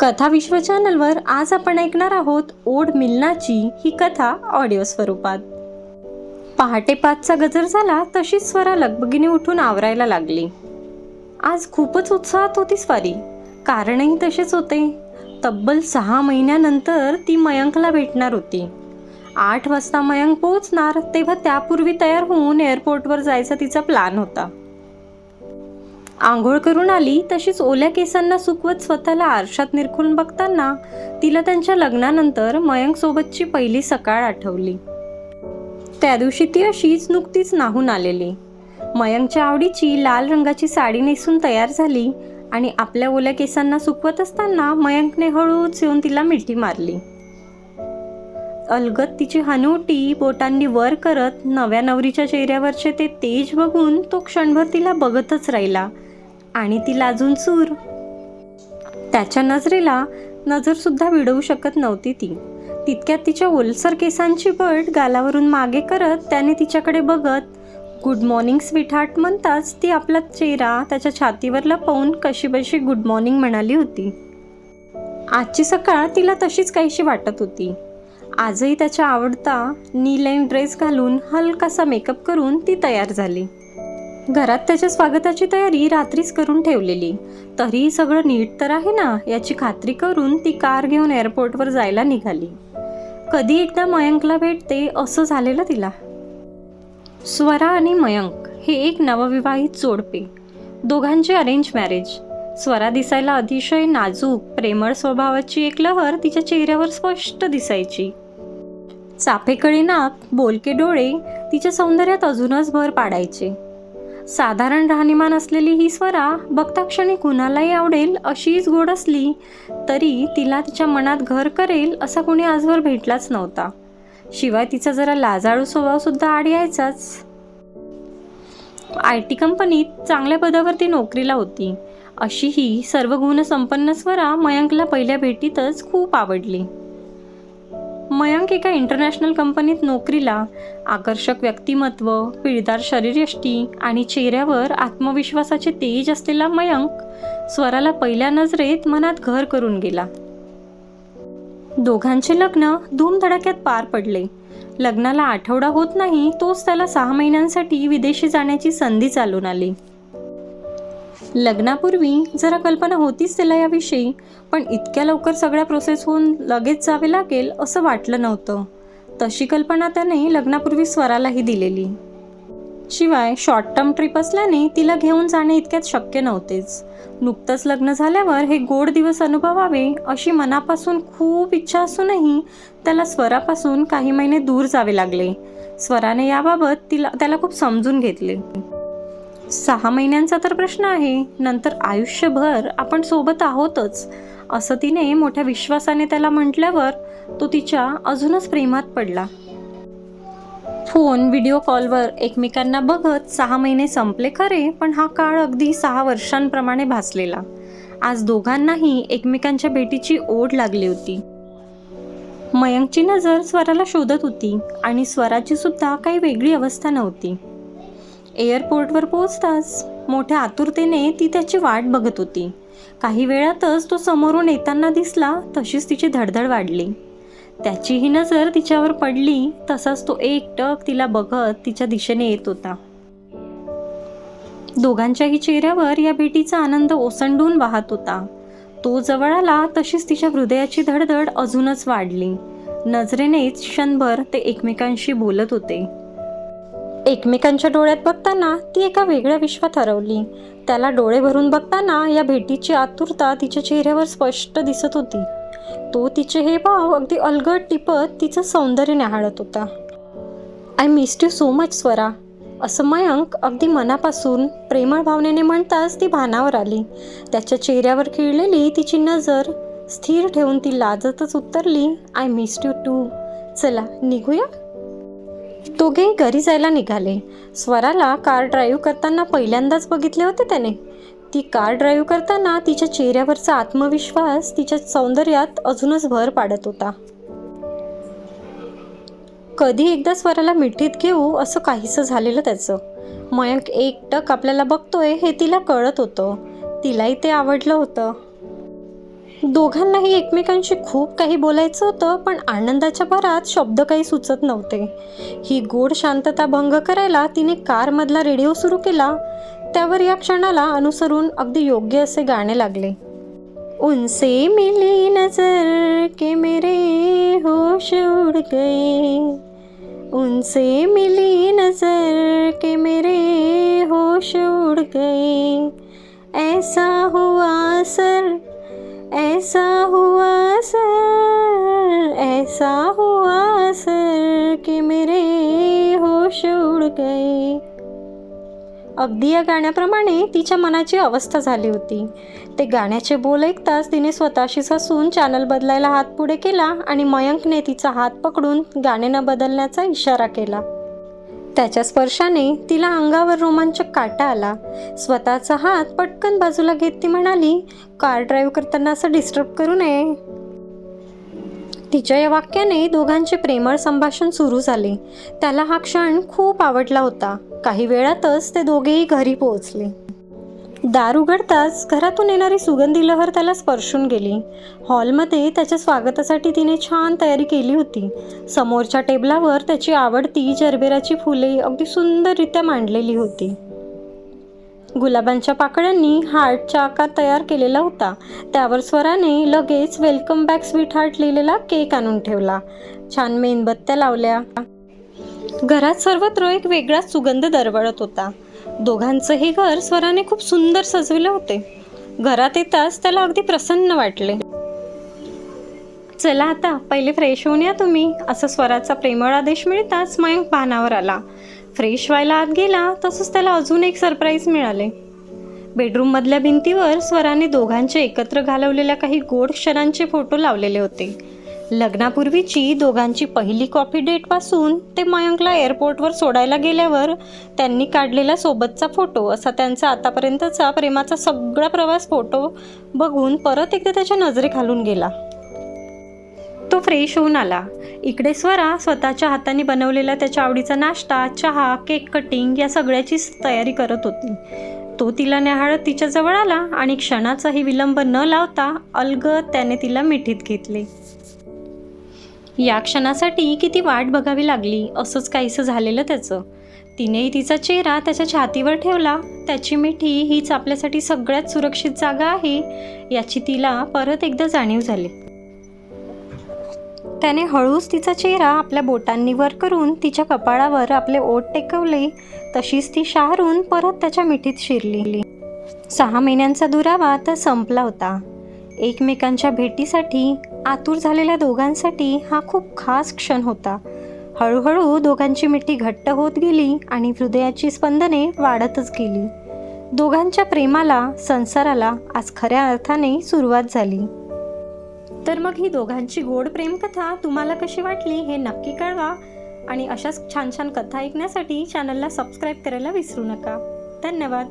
कथा विश्व चॅनलवर आज आपण ऐकणार आहोत ओढ मिलनाची ही कथा ऑडिओ स्वरूपात। पहाटे 5चा गजर झाला तशीच स्वरा लगबगीने उठून आवरायला लागली। आज खूपच उत्साहात होती स्वारी, कारणही तसेच होते। तब्बल 6 महिन्यानंतर ती मयंकला भेटणार होती। 8 वाजता मयंक पोहोचणार, तेव्हा त्यापूर्वी तयार होऊन एअरपोर्टवर जायचा तिचा प्लॅन होता। आंघोळ करून आली तशीच ओल्या केसांना सुकवत स्वतःला आरशात निरखून बघताना तिला त्यांच्या लग्नानंतर मयंक सोबतची पहिली सकाळ आठवली। त्या दिवशी ती अशीच नुकतीच नाहून आलेली। मयंकच्या आवडीची लाल रंगाची साडी नेसून तयार झाली आणि आपल्या ओल्या केसांना सुकवत असताना मयंकने हळूच येऊन तिला मिठी मारली। अलगद तिची हनुवटी बोटांनी वर करत नव्या नवरीच्या चेहऱ्यावरचे ते तेज बघून तो क्षणभर तिला बघतच राहिला आणि ती लाजून चूर। त्याच्या नजरेला नजर सुद्धा विडवू शकत नव्हती ती। तितक्यात तिच्या ओलसर केसांची बट गालावरून मागे करत त्याने तिच्याकडे बघत गुड मॉर्निंग स्वीटहार्ट म्हणताच ती आपला चेहरा त्याच्या छातीवर लपवून कशीबशी गुड मॉर्निंग म्हणाली होती। आजची सकाळ तिला तशीच काहीशी वाटत होती। आजही त्याच्या आवडता नी लाईन ड्रेस घालून हलकासा मेकअप करून ती तयार झाली। घरात त्याच्या स्वागताची तयारी रात्रीच करून ठेवलेली, तरीही सगळं नीट तर आहे ना याची खात्री करून ती कार घेऊन एअरपोर्टवर जायला निघाली। कधी एकदा मयंकला भेटते असं झालेलं तिला। स्वरा आणि मयंक हे एक नवविवाहित जोडपे, दोघांचे अरेंज मॅरेज। स्वरा दिसायला अतिशय नाजूक प्रेमळ स्वभावाची एक लहर तिच्या चेहऱ्यावर स्पष्ट दिसायची। चाफेकळी नाक, बोलके डोळे तिच्या सौंदर्यात अजूनच भर पाडायचे। साधारण राहणीमान असलेली ही स्वरा बघता क्षणी कुणालाही आवडेल अशीच गोड असली तरी तिला तिच्या मनात घर करेल असा कोणी आजवर भेटलाच नव्हता। शिवाय तिचा जरा लाजाळू स्वभाव सुद्धा आड यायचाच। IT कंपनीत चांगल्या पदावरती नोकरीला होती अशी ही सर्व गुणसंपन्न स्वरा मयंकला पहिल्या भेटीतच खूप आवडली। मयंक एका इंटरनॅशनल कंपनीत नोकरीला। आकर्षक व्यक्तिमत्व, पिळदार शरीरयष्टी आणि चेहऱ्यावर आत्मविश्वासाचे तेज असलेला मयंक स्वराला पहिल्या नजरेत मनात घर करून गेला। दोघांचे लग्न धूमधडाक्यात पार पडले। लग्नाला आठवडा होत नाही तोच त्याला 6 महिन्यांसाठी विदेशी जाण्याची संधी चालून आली। लग्नापूर्वी जरा कल्पना होतीच तिला याविषयी, पण इतक्या लवकर सगळ्या प्रोसेस होऊन लगेच जावे लागेल असं वाटलं नव्हतं। तशी कल्पना त्याने लग्नापूर्वी स्वरालाही दिलेली। शिवाय शॉर्ट टर्म ट्रिप असल्याने तिला घेऊन जाणे इतक्यात शक्य नव्हतेच। नुकतंच लग्न झाल्यावर हे गोड दिवस अनुभवावे अशी मनापासून खूप इच्छा असूनही त्याला स्वरापासून काही महिने दूर जावे लागले। स्वराने याबाबत त्याला खूप समजून घेतले। 6 महिन्यांचा तर प्रश्न आहे, नंतर आयुष्यभर आपण सोबत आहोतच असं तिने मोठ्या विश्वासाने त्याला म्हटल्यावर तो तिच्या अजूनच प्रेमात पडला। फोन व्हिडिओ कॉलवर एकमेकांना बघत 6 महिने संपले खरे, पण हा काळ अगदी 6 वर्षांप्रमाणे भासलेला। आज दोघांनाही एकमेकांच्या भेटीची ओढ लागली होती। मयंकची नजर स्वराला शोधत होती आणि स्वराची सुद्धा काही वेगळी अवस्था नव्हती। एअरपोर्टवर पोहोचताच मोठ्या आतुरतेने ती त्याची वाट बघत होती। काही वेळातच तो समोरून येताना दिसला तशीच तिची धडधड वाढली। त्याचीही नजर तिच्यावर पडली तसाच तो एकटक तिला बघत तिच्या दिशेने येत होता। दोघांच्याही चेहऱ्यावर या भेटीचा आनंद ओसंडून वाहत होता। तो जवळ आला तशीच तिच्या हृदयाची धडधड अजूनच वाढली। नजरेनेच क्षणभर ते एकमेकांशी बोलत होते। एकमेकांच्या डोळ्यात बघताना ती एका वेगळ्या विश्वात हरवली। त्याला डोळे भरून बघताना या भेटीची आतुरता तिच्या चेहऱ्यावर स्पष्ट दिसत होती। तो तिचे हे भाव अगदी अलगद टिपत तिचं सौंदर्य न्याहाळत होता। I missed you so much Swara असं मयंक अगदी मनापासून प्रेमळ भावनेने म्हणताच ती भानावर आली। त्याच्या चेहऱ्यावर खिळलेली तिची नजर स्थिर ठेवून ती लाजतच उत्तरली, आय मिस्ड यू टू, चला निघूया। दोघे घरी जायला निघाले। स्वराला कार ड्राईव्ह करताना पहिल्यांदाच बघितले होते त्याने। ती कार ड्राईव्ह करताना तिच्या चेहऱ्यावरचा आत्मविश्वास तिच्या सौंदर्यात अजूनच भर पाडत होता। कधी एकदा स्वराला मिठीत घेऊ असं काहीसं झालेलं त्याचं। मयंक एकटक आपल्याला बघतोय हे तिला कळत होतं। तिलाही ते आवडलं होतं। दोघांनाही एकमेकांशी खूप काही बोलायचं होतं, पण आनंदाच्या भरात शब्द काही सुचत नव्हते. ही गोड शांतता भंग करायला तिने कारमधला रेडिओ सुरू केला. त्यावर या क्षणाला अनुसरून अगदी योग्य असे गाणे लागले. उनसे मिली नजर के मेरे होश उड़ गए, उनसे मिली नजर के मेरे होश उड़ गए, ऐसा हुआ असर, ऐसा हुआ असर, ऐसा हुआ असर कि मेरे होश उड़ गए. अगदी या गाण्याप्रमाणे तिच्या मनाची अवस्था झाली होती. ते गाण्याचे बोल ऐकताच तिने स्वतःशीच हसून चॅनल बदलायला हात पुढे केला आणि मयंकने तिचा हात पकडून गाणे न बदलण्याचा इशारा केला. त्याच्या स्पर्शाने तिला अंगावर रोमांचक काटा आला. स्वतःचा हात पटकन बाजूला घेत ती म्हणाली, कार ड्राईव्ह करताना असं डिस्टर्ब करू नये. तिच्या या वाक्याने दोघांचे प्रेमळ संभाषण सुरू झाले. त्याला हा क्षण खूप आवडला होता. काही वेळातच ते दोघेही घरी पोहोचले. दार उघडताच घरातून येणारी सुगंधी लहर त्याला स्पर्शून गेली. हॉलमध्ये त्याच्या स्वागतासाठी तिने छान तयारी केली होती. समोरच्या टेबलावर त्याची आवडती जरबेराची फुले अगदी सुंदररित्या मांडलेली होती. गुलाबांच्या पाकळ्यांनी हार्टचा आकार तयार केलेला होता. त्यावर स्वराने लगेच वेलकम बॅक स्वीट हार्ट लिहिलेला केक आणून ठेवला. छान मेणबत्त्या लावल्या. घरात सर्वत्र एक वेगळाच सुगंध दरवळत होता. दोघांचं हे घर स्वराने खूप सुंदर सजविले होते. घरात येताच त्याला अगदी प्रसन्न वाटले. चला आता पहिले फ्रेश होऊन या तुम्ही, असं स्वराचा प्रेमळ आदेश मिळताच मयंक भानावर आला. फ्रेश व्हायला आत गेला तसंच त्याला अजून एक सरप्राईज मिळाले. बेडरूममधल्या भिंतीवर स्वराने दोघांचे एकत्र घालवलेल्या काही गोड क्षणांचे फोटो लावलेले होते. लग्नापूर्वीची दोघांची पहिली कॉफी डेटपासून ते मयंकला एअरपोर्टवर सोडायला गेल्यावर त्यांनी काढलेला सोबतचा फोटो, असा त्यांचा आतापर्यंतचा प्रेमाचा सगळा प्रवास फोटो बघून परत एकदा त्याच्या नजरेखालून गेला. तो फ्रेश होऊन आला. इकडे स्वरा स्वतःच्या हाताने बनवलेला त्याच्या आवडीचा नाश्ता, चहा, केक कटिंग या सगळ्याचीच तयारी करत होती. तो तिला न्याहाळत तिच्याजवळ आला आणि क्षणाचाही विलंब न लावता अलगद त्याने तिला मिठीत घेतले. या क्षणासाठी किती वाट बघावी लागली असंच काहीसं झालेलं त्याचं. तिनेही तिचा चेहरा त्याच्या छातीवर ठेवला. त्याची मिठी हीच आपल्यासाठी सगळ्यात सुरक्षित जागा आहे याची तिला परत एकदा जाणीव झाली. त्याने हळूच तिचा चेहरा आपल्या बोटांनी वर करून तिच्या कपाळावर आपले ओठ टेकवले. तशीच ती शहारून परत त्याच्या मिठीत शिरली. 6 महिन्यांचा दुरावा आता संपला होता. एकमेकांच्या भेटीसाठी आतुर झालेल्या दोघांसाठी हा खूप खास क्षण होता. हळूहळू दोघांची मिठी घट्ट होत गेली आणि हृदयाची स्पंदने वाढतच गेली. दोघांच्या प्रेमाला, संसाराला आज खऱ्या अर्थाने सुरुवात झाली. तर मग ही दोघांची गोड प्रेमकथा तुम्हाला कशी वाटली हे नक्की कळवा आणि अशाच छान छान कथा ऐकण्यासाठी चॅनलला सबस्क्राईब करायला विसरू नका. धन्यवाद.